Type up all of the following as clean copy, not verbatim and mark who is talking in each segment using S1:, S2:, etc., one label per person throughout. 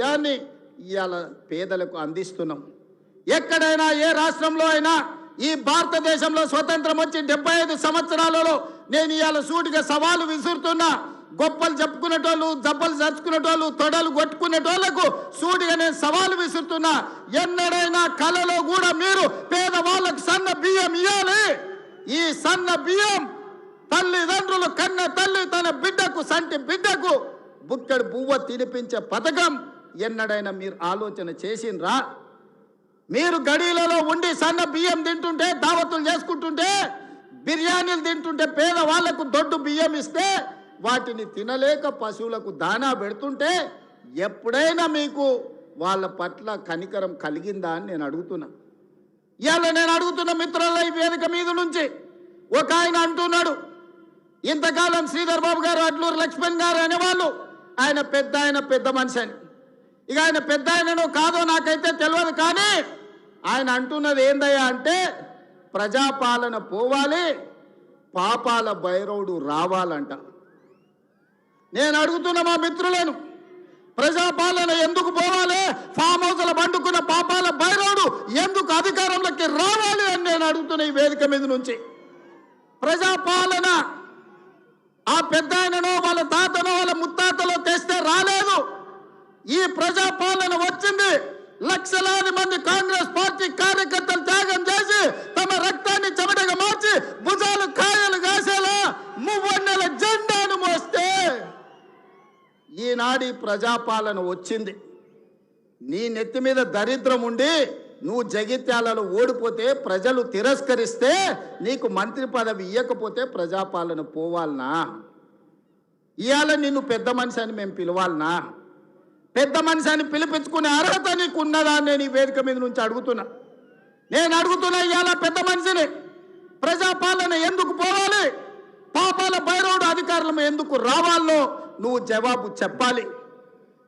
S1: యాన్ని ఇవాళ పేదలకు అందిస్తున్నాం. ఎక్కడైనా ఏ రాష్ట్రంలో అయినా ఈ భారతదేశంలో స్వతంత్రం వచ్చి 75 సంవత్సరాలలో నేను ఇవాళ సూటిగా సవాలు విసురుతున్నా. గొప్పలు చెప్పుకునేటోళ్ళు, జబ్బలు చచ్చుకునేటోళ్ళు, తొడలు కొట్టుకునేటోళ్లకు సూటిగా నేను సవాలు విసురుతున్నా. ఎన్నడైనా కలలో కూడా మీరు పేదవాళ్ళకు సన్న బియ్యం ఇవ్వాలి. ఈ సన్న బియ్యం తల్లిదండ్రులు కన్న తల్లి తన బిడ్డకు సంటి బిడ్డకు బుక్కడి పువ్వ తినిపించే పథకం ఎన్నడైనా మీరు ఆలోచన చేసిండ్రా? మీరు గడీలలో ఉండి సన్న బియ్యం తింటుంటే, దావతులు చేసుకుంటుంటే, బిర్యానీలు తింటుంటే, పేదవాళ్లకు దొడ్డు బియ్యం ఇస్తే వాటిని తినలేక పశువులకు దానా పెడుతుంటే ఎప్పుడైనా మీకు వాళ్ళ పట్ల కనికరం కలిగిందా అని నేను అడుగుతున్నా. ఇవాళ నేను అడుగుతున్న మిత్రుల ఈ వేదిక మీద నుంచి ఒక ఆయన అంటున్నాడు, ఇంతకాలం శ్రీధర్ బాబు గారు, అడ్లూరు లక్ష్మణ్ గారు అనేవాళ్ళు ఆయన పెద్ద మనిషి అని. ఇక ఆయన పెద్ద ఆయనను కాదో నాకైతే తెలియదు, కానీ ఆయన అంటున్నది ఏందయ్యా అంటే ప్రజాపాలన పోవాలి, పాపాల భైరవుడు రావాలంట. నేను అడుగుతున్న మా మిత్రులను, ప్రజాపాలన ఎందుకు పోవాలి? ఫామ్ హౌస్ల పండుకున్న పాపాల భైరవుడు ఎందుకు అధికారంలోకి రావాలి అని నేను అడుగుతున్న ఈ వేదిక మీద నుంచి. ప్రజాపాలన ఆ పెద్ద ఆయననో వాళ్ళ తాతనో వాళ్ళ ముత్తాతలో తెస్తే రాలేదు. ఈ ప్రజాపాలన వచ్చింది లక్షలాది మంది కాంగ్రెస్ పార్టీ కార్యకర్తలు త్యాగం చేసి తమ రక్తాన్ని చెమటగా మార్చి భుజాలు కాయలు కాసేలా మువ్వన్నెల జెండాను మోస్తే ఈనాడి ప్రజాపాలన వచ్చింది. నీ నెత్తి మీద దరిద్రం ఉండి నువ్వు జగిత్యాలలో ఓడిపోతే, ప్రజలు తిరస్కరిస్తే, నీకు మంత్రి పదవి ఇవ్వకపోతే ప్రజాపాలన పోవాలనా? ఇవాళ నిన్ను పెద్ద మనిషి అని మేము పిలవాలనా? పెద్ద మనిషి అని పిలిపించుకునే అర్హత నీకు ఉన్నదా? నేను ఈ వేదిక మీద నుంచి అడుగుతున్నా. నేను అడుగుతున్నా, ఇవాళ పెద్ద మనిషిని ప్రజాపాలన ఎందుకు పోవాలి, పాపాల భైరవుడు అధికారులు ఎందుకు రావాలో నువ్వు జవాబు చెప్పాలి.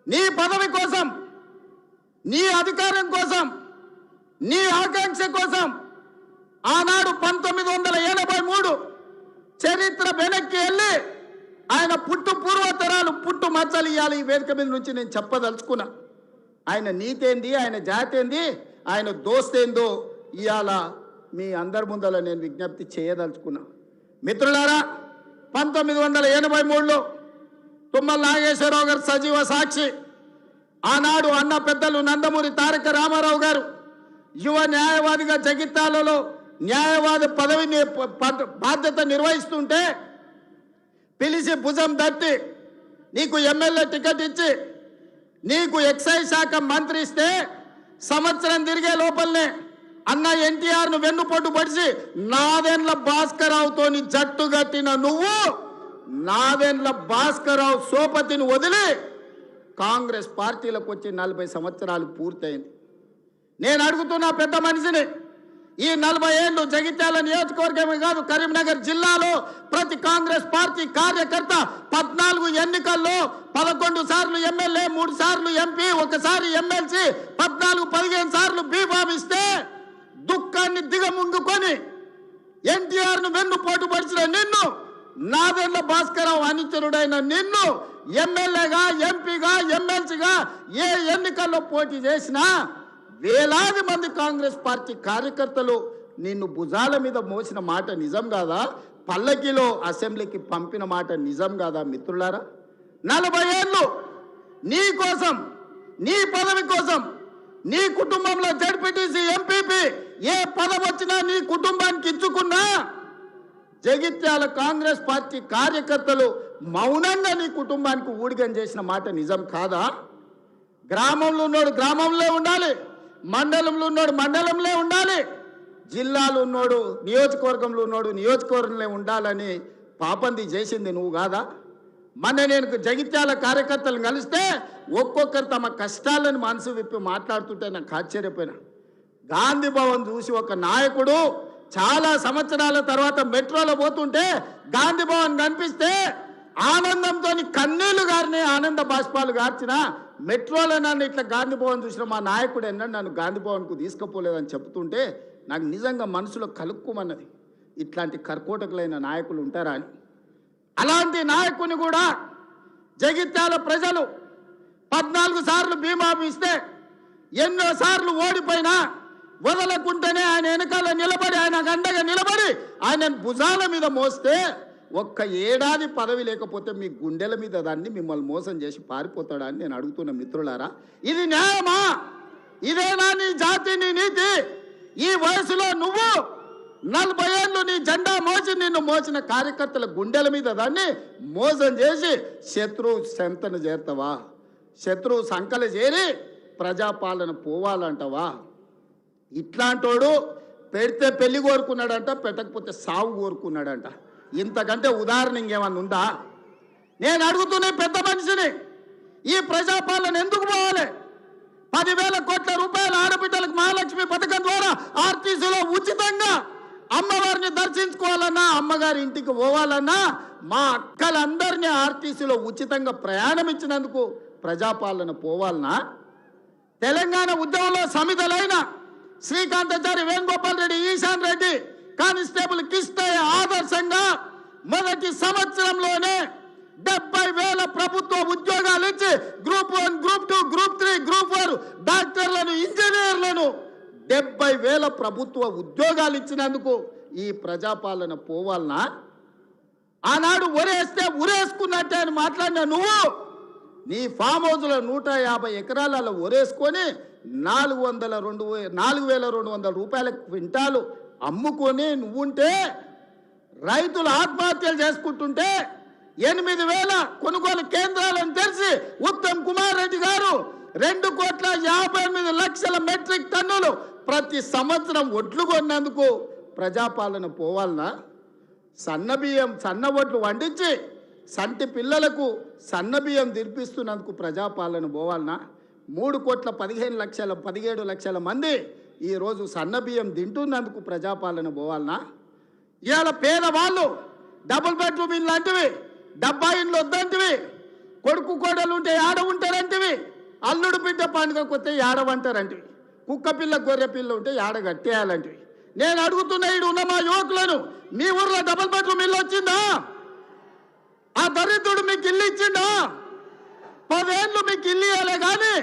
S1: నీ పదవి కోసం, నీ అధికారం కోసం, నీ ఆకాంక్ష కోసం ఆనాడు 1983 చరిత్ర వెనక్కి వెళ్ళి ఆయన పుట్టు పూర్వతరాలు పుట్టు మచ్చలు ఇవ్వాలి. ఈ వేదిక మీద నుంచి నేను చెప్పదలుచుకున్నా. ఆయన నీతేంది, ఆయన జాతేంది, ఆయన దోస్తేందో ఇవాళ మీ అందరి ముందర నేను విజ్ఞప్తి చేయదలుచుకున్నా. మిత్రులారా, 1983లో తుమ్మల నాగేశ్వరరావు గారు సజీవ సాక్షి. ఆనాడు అన్న పెద్దలు నందమూరి తారక రామారావు గారు యువ న్యాయవాదిగా జగిత్యాలలో న్యాయవాది పదవిని బాధ్యత నిర్వహిస్తుంటే పిలిచి భుజం తట్టి నీకు ఎమ్మెల్యే టికెట్ ఇచ్చి నీకు ఎక్సైజ్ శాఖ మంత్రి ఇస్తే సంవత్సరం తిరిగే లోపలనే అన్న ఎన్టీఆర్ను వెన్నుపోటు పడిచి నాదెండ్ల భాస్కరరావుతోని జట్టు కట్టిన నువ్వు నాదెండ్ల భాస్కరరావు సోపతిని వదిలి కాంగ్రెస్ పార్టీలకు వచ్చి 40 సంవత్సరాలు పూర్తయింది. నేను అడుగుతున్నా పెద్ద మనిషిని, ఈ 40 ఏళ్ళు జగిత్యాల నియోజకవర్గమే కాదు కరీంనగర్ జిల్లాలో ప్రతి కాంగ్రెస్ పార్టీ కార్యకర్త 14 ఎన్నికల్లో 11 సార్లు ఎమ్మెల్యే, 3 సార్లు ఎంపీ, 1 సారి ఎమ్మెల్సీ, 14-15 సార్లు బీభావిస్తే దుఃఖాన్ని దిగముంగుకొని ఎన్టీఆర్ను వెన్నుపోటు పడిచిన నిన్ను, నాదెండ్ల భాస్కరరావు అనుచరుడైన నిన్ను ఎమ్మెల్యేగా, ఎంపీగా, ఎమ్మెల్సీగా ఏ ఎన్నికల్లో పోటీ చేసినా వేలాది మంది కాంగ్రెస్ పార్టీ కార్యకర్తలు నిన్ను భుజాల మీద మోసిన మాట నిజం కాదా? పల్లకిలో అసెంబ్లీకి పంపిన మాట నిజం కాదా? మిత్రులారా, 40 ఏళ్ళు నీ కోసం, నీ పదవి కోసం, నీ కుటుంబంలో జడ్పీటీసీ, ఎంపీపీ ఏ పదవి వచ్చినా నీ కుటుంబానికి ఇచ్చుకున్నా జగిత్యాల కాంగ్రెస్ పార్టీ కార్యకర్తలు మౌనంగా నీ కుటుంబానికి ఊడిగం చేసిన మాట నిజం కాదా? గ్రామంలో ఉన్నోడు గ్రామంలో ఉండాలి, మండలంలో ఉన్నోడు మండలంలో ఉండాలి, జిల్లాలో ఉన్నోడు నియోజకవర్గంలో ఉన్నోడు నియోజకవర్గంలో ఉండాలని పాపంది చేసింది నువ్వు కాదా? మొన్న నేను జగిత్యాల కార్యకర్తలను కలిస్తే ఒక్కొక్కరు తమ కష్టాలను మనసు విప్పి మాట్లాడుతుంటే నాకు ఆశ్చర్యపోయినా. గాంధీ భవన్ చూసి ఒక నాయకుడు చాలా సంవత్సరాల తర్వాత మెట్రోలో పోతుంటే గాంధీ భవన్ కనిపిస్తే ఆనందంతో కన్నీళ్లు గారిని ఆనంద బాష్పాలు గార్చిన మెట్రోలో నన్ను ఇట్లా గాంధీ భవన్ చూసిన మా నాయకుడు ఎన్నడూ నన్ను గాంధీ భవన్కు తీసుకుపోలేదని చెప్తుంటే నాకు నిజంగా మనసులో కలుక్కుమన్నది. ఇట్లాంటి కర్కోటకులైన నాయకులు ఉంటారా అని. అలాంటి నాయకుని కూడా జగిత్యాల ప్రజలు 14 సార్లు బీమా ఇస్తే ఎన్నో సార్లు ఓడిపోయినా వదలకుంటేనే ఆయన వెనకాల నిలబడి ఆయన గండగా నిలబడి ఆయన భుజాల మీద మోస్తే ఒక్క ఏడాది పదవి లేకపోతే మీ గుండెల మీద దాన్ని మిమ్మల్ని మోసం చేసి పారిపోతాడా అని నేను అడుగుతున్న మిత్రులారా, ఇది న్యాయమా? ఇదేనా నీ జాతి, నీ నీతి? ఈ వయసులో నువ్వు 40 ఏళ్ళు నీ జెండా మోసి నిన్ను మోసిన కార్యకర్తల గుండెల మీద దాన్ని మోసం చేసి శత్రువు చెంతను చేరుతావా? శత్రువు సంకలు చేరి ప్రజాపాలన పోవాలంటవా? ఇట్లాంటోడు పెడితే పెళ్లి కోరుకున్నాడంట, పెట్టకపోతే సావు కోరుకున్నాడంట. ఇంతకంటే ఉదాహరణ ఇంకేమన్నా ఉందా? నేను అడుగుతున్న పెద్ద మనిషిని, ఈ ప్రజాపాలన ఎందుకు పోవాలి? 10,000 కోట్ల రూపాయల ఆడబిడ్డలకు మహాలక్ష్మి పథకం ద్వారా ఆర్టీసీలో ఉచితంగా అమ్మవారిని దర్శించుకోవాలన్నా, అమ్మగారి ఇంటికి పోవాలన్నా, మా అక్కలందరినీ ఆర్టీసీలో ఉచితంగా ప్రయాణం ఇచ్చినందుకు ప్రజాపాలన పోవాలన్నా? తెలంగాణ ఉద్యమంలో సమిధలైన శ్రీకాంతాచారి, వేణుగోపాల్ రెడ్డి, ఈశాన్ రెడ్డి, కానిస్టేబుల్ కిష్టయ్య ఆదర్శంగా మొదటి సంవత్సరంలోనే 70,000 ప్రభుత్వ ఉద్యోగాలు ఇచ్చి గ్రూప్ 1, గ్రూప్ 2, గ్రూప్ 3, గ్రూప్ 4 డాక్టర్లను, ఇంజనీర్లను 70,000 ప్రభుత్వ ఉద్యోగాలు ఇచ్చినందుకు ఈ ప్రజాపాలన పోవాలనా? ఆనాడు ఒరేస్తే ఉరేసుకున్నట్టే అని మాట్లాడిన నువ్వు నీ ఫామ్ హౌస్లో 150 ఎకరాలలో ఒరేసుకొని 4,200 రూపాయల క్వింటాలు అమ్ముకొని నువ్వుంటే, రైతులు ఆత్మహత్యలు చేసుకుంటుంటే 8,000 కొనుగోలు కేంద్రాలను తెరిచి ఉత్తమ్ కుమార్ రెడ్డి గారు 2,58,00,000 మెట్రిక్ టన్నులు ప్రతి సంవత్సరం ఒడ్లు కొన్నందుకు ప్రజాపాలన పోవాలనా? సన్నబియ్యం, సన్న ఒడ్లు వండించి సంటి పిల్లలకు సన్నబియ్యం తినిపిస్తున్నందుకు ప్రజాపాలన పోవాలనా? 3,15,00,000 17 లక్షల మంది ఈరోజు సన్నబియ్యం తింటున్నందుకు ప్రజాపాలన పోవాలనా? ఇవాళ పేదవాళ్ళు డబుల్ బెడ్రూమ్ ఇల్లు అంటివి, డబ్బా ఇండ్లు వద్దంటివి, కొడుకు కోడలు ఉంటే ఏడ ఉంటారంటివి, అల్లుడు బిడ్డ పండుగ కొత్తే ఏడవంటారంటివి, కుక్క పిల్ల గొర్రె పిల్ల ఉంటే ఏడ కట్టేయాలంటివి. నేను అడుగుతున్న ఈడు ఉన్న మా యువకులను, మీ ఊర్లో డబుల్ బెడ్రూమ్ ఇల్లు వచ్చిందా? ఆ దరిద్రుడు మీకు ఇల్లు ఇచ్చిండా? 10 ఏళ్ళు మీకు ఇల్లు ఇవ్వలే కానీ